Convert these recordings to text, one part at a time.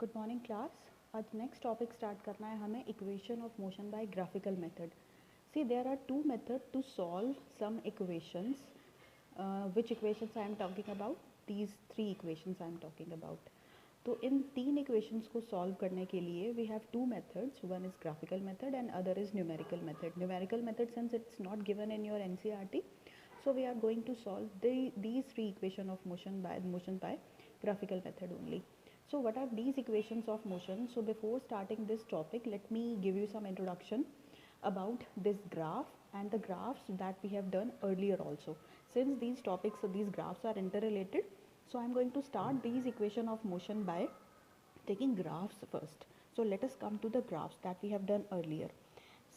Good morning class. आज next topic start करना है हमें equation of motion by graphical method. See there are two method to solve some equations. Which equations I am talking about? These three equations I am talking about. तो इन तीन equations को solve करने के लिए we have two methods. One is graphical method and other is numerical method. Numerical method since it's not given in your NCERT, so we are going to solve these three equation of motion by graphical method only. So what are these equations of motion? So before starting this topic, let me give you some introduction about this graph and the graphs that we have done earlier also. Since these topics, these graphs are interrelated, so I am going to start these equation of motion by taking graphs first. So let us come to the graphs that we have done earlier.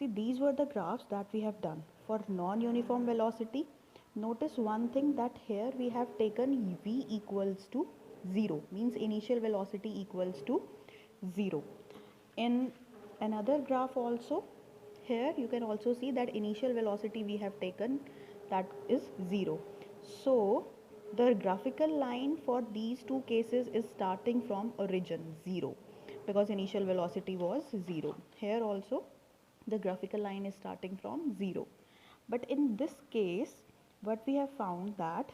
See, these were the graphs that we have done for non-uniform velocity. Notice one thing, that here we have taken v equals to 0, means initial velocity equals to 0. In another graph also, here you can also see that initial velocity we have taken, that is 0. So the graphical line for these two cases is starting from origin 0, because initial velocity was 0. Here also the graphical line is starting from 0. But in this case, what we have found, that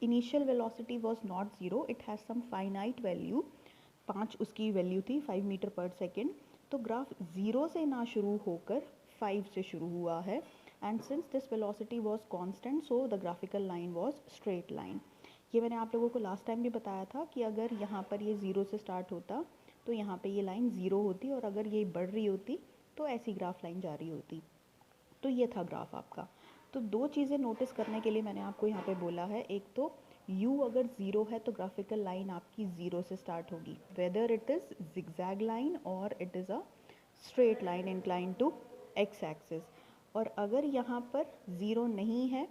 initial velocity was not 0, it has some finite value. 5 उसकी value थी 5 metre पर second. तो graph 0 से ना शुरू होकर 5 से शुरू हुआ है. And since this velocity was constant, so the graphical line was straight line. ये मैंने आप लोगों को लास्ट टाइम भी बताया था कि अगर यहाँ पर ये 0 से स्टार्ट होता तो यहाँ पे ये लाइन 0 होती, और अगर ये बढ़ रही होती तो ऐसी ग्राफ लाइन जा रही होती. तो ये था ग्राफ आपका. तो दो चीज़ें नोटिस करने के लिए मैंने आपको यहाँ पे बोला है. एक तो u अगर 0 है तो ग्राफिकल लाइन आपकी 0 से स्टार्ट होगी, whether it is zigzag line और it is a straight line incline to x axis. और अगर यहाँ पर 0 नहीं है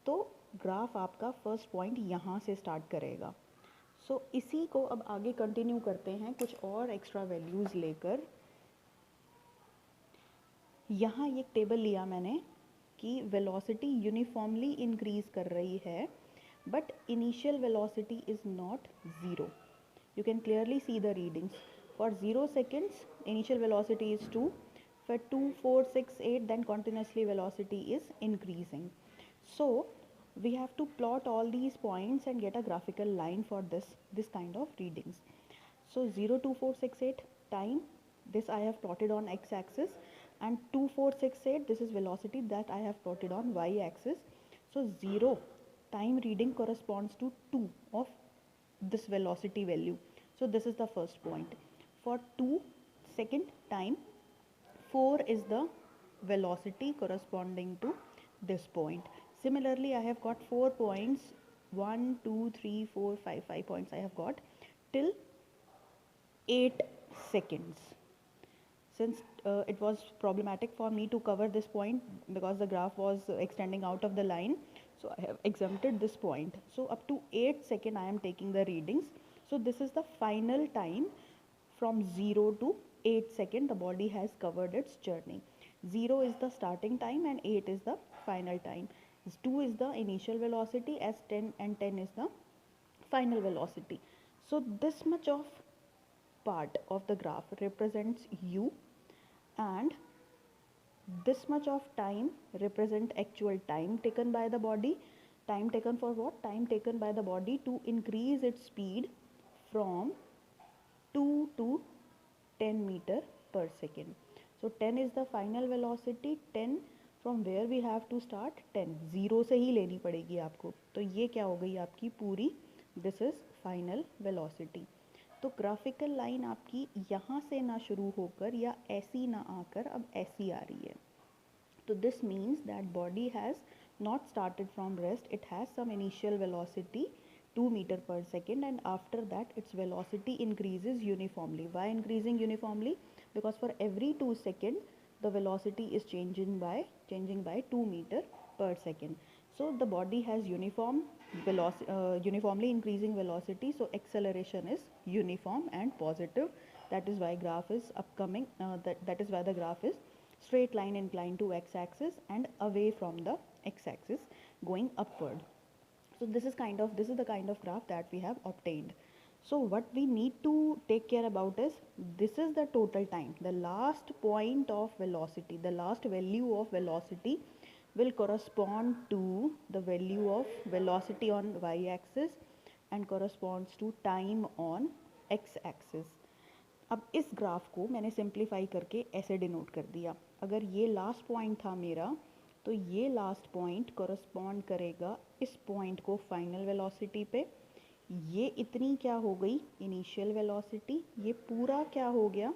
तो ग्राफ आपका फर्स्ट पॉइंट यहाँ से स्टार्ट करेगा. सो इसी को अब आगे कंटिन्यू करते हैं कुछ और एक्स्ट्रा वैल्यूज़ लेकर. यहाँ ये टेबल लिया मैंने कि वेलोसिटी यूनिफॉर्मली इंक्रीज कर रही है, but initial velocity is not zero. You can clearly see the readings. For 0 seconds, initial velocity is 2. For 2, 4, 6, 8, then continuously velocity is increasing. So we have to plot all these points and get a graphical line for this kind of readings. So 0, 2, 4, 6, 8 time, this I have plotted on x axis, and 2, 4, 6, 8, this is velocity that I have plotted on y axis. So 0 time reading corresponds to 2 of this velocity value. So this is the first point. For 2 second time, 4 is the velocity corresponding to this point. Similarly, I have got 4 points, 1, 2, 3, 4, 5, 5 points I have got till 8 seconds. Since it was problematic for me to cover this point because the graph was extending out of the line, so I have exempted this point. So up to 8 seconds I am taking the readings. So this is the final time. From 0 to 8 seconds the body has covered its journey. 0 is the starting time and 8 is the final time. 2 is the initial velocity, as 10 and 10 is the final velocity. So this much of part of the graph represents u, and this much of time represent actual time taken by the body. Time taken for what? Time taken by the body to increase its speed from 2 to 10 meter per second. So 10 is the final velocity. 10 from where we have to start? 10 0 से ही लेनी पड़ेगी आपको. तो ये क्या हो गई आपकी पूरी? This is final velocity. तो ग्राफिकल लाइन आपकी यहाँ से ना शुरू होकर या ऐसी ना आकर अब ऐसी आ रही है. तो this means that body has not started from rest. It has some initial velocity 2 meter per second, and after that its velocity increases uniformly. Why increasing uniformly? Because for every 2 seconds the velocity is changing by 2 meter per second. So the body has uniformly increasing velocity, so acceleration is uniform and positive. That is why graph is upcoming, that is why the graph is straight line inclined to x axis and away from the x axis going upward. So this is the kind of graph that we have obtained. So what we need to take care about is, this is the total time. The last point of velocity, the last value of velocity will correspond to the value of velocity on y-axis and corresponds to time on x-axis. अब इस graph को मैंने simplify करके ऐसे denote कर दिया. अगर ये लास्ट पॉइंट था मेरा, तो ये लास्ट पॉइंट correspond करेगा इस पॉइंट को फाइनल वेलोसिटी पे. ये इतनी क्या हो गई इनिशियल वेलोसिटी, ये पूरा क्या हो गया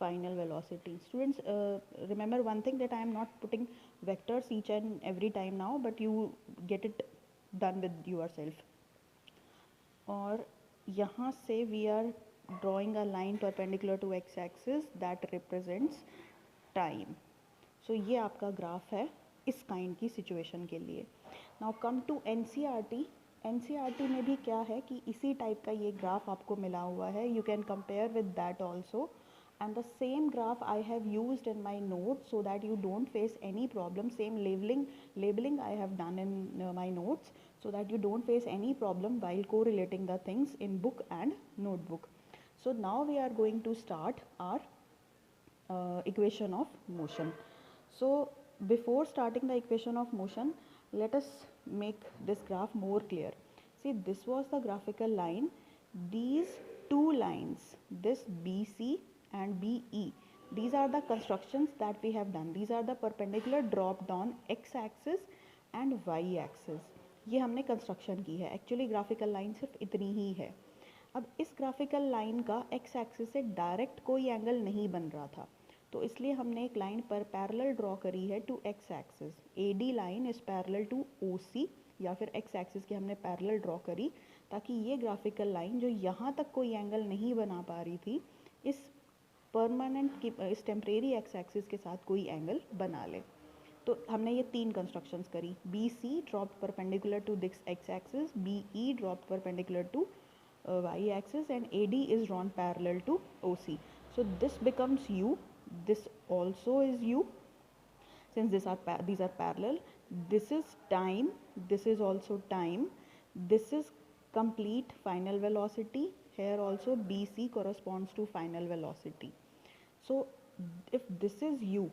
final velocity. Students, remember one thing, that I am not putting vectors each and every time now, but you get it done with yourself. और यहाँ से we are drawing a line perpendicular to x axis that represents time. So ये आपका graph है इस kind की situation के लिए. Now come to NCERT. NCERT में भी क्या है कि इसी टाइप का ये ग्राफ आपको मिला हुआ है. You can compare with that also, and the same graph I have used in my notes so that you don't face any problem. Same labeling I have done in my notes so that you don't face any problem while correlating the things in book and notebook. So now we are going to start our equation of motion. So before starting the equation of motion, let us make this graph more clear. See, this was the graphical line. These two lines, this BC and BE, these are the constructions that we have done. These are the perpendicular dropped on x axis and y axis. ये हमने construction की है. Actually graphical line सिर्फ इतनी ही है. अब इस graphical line का एक्स एक्सिस से डायरेक्ट कोई एंगल नहीं बन रहा था, तो इसलिए हमने एक लाइन पर पैरेलल ड्रॉ करी है to X axis. A D line is parallel to O C, या फिर एक्स एक्सिस की हमने पैरेलल ड्रॉ करी ताकि ये ग्राफिकल लाइन जो यहाँ तक कोई एंगल नहीं बना पा रही थी, इस परमानेंट की इस टेम्परेरी एक्स एक्सिस के साथ कोई एंगल बना ले. तो हमने ये तीन कंस्ट्रक्शंस करी. B C dropped perpendicular to this X axis, B E dropped perpendicular to y axis, and AD is drawn parallel to OC. So this becomes U. This also is U, since these are parallel. This is time. This is also time. This is complete final velocity. Here also BC corresponds to final velocity. So if this is U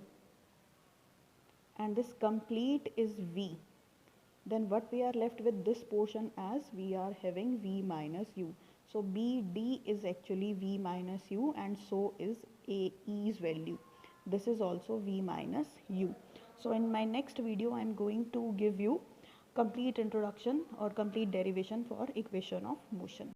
and this complete is V, then what we are left with this portion as, we are having V minus U. So BD is actually V minus U, and so is AE's value. This is also V minus U. So in my next video I am going to give you complete introduction or complete derivation for equation of motion.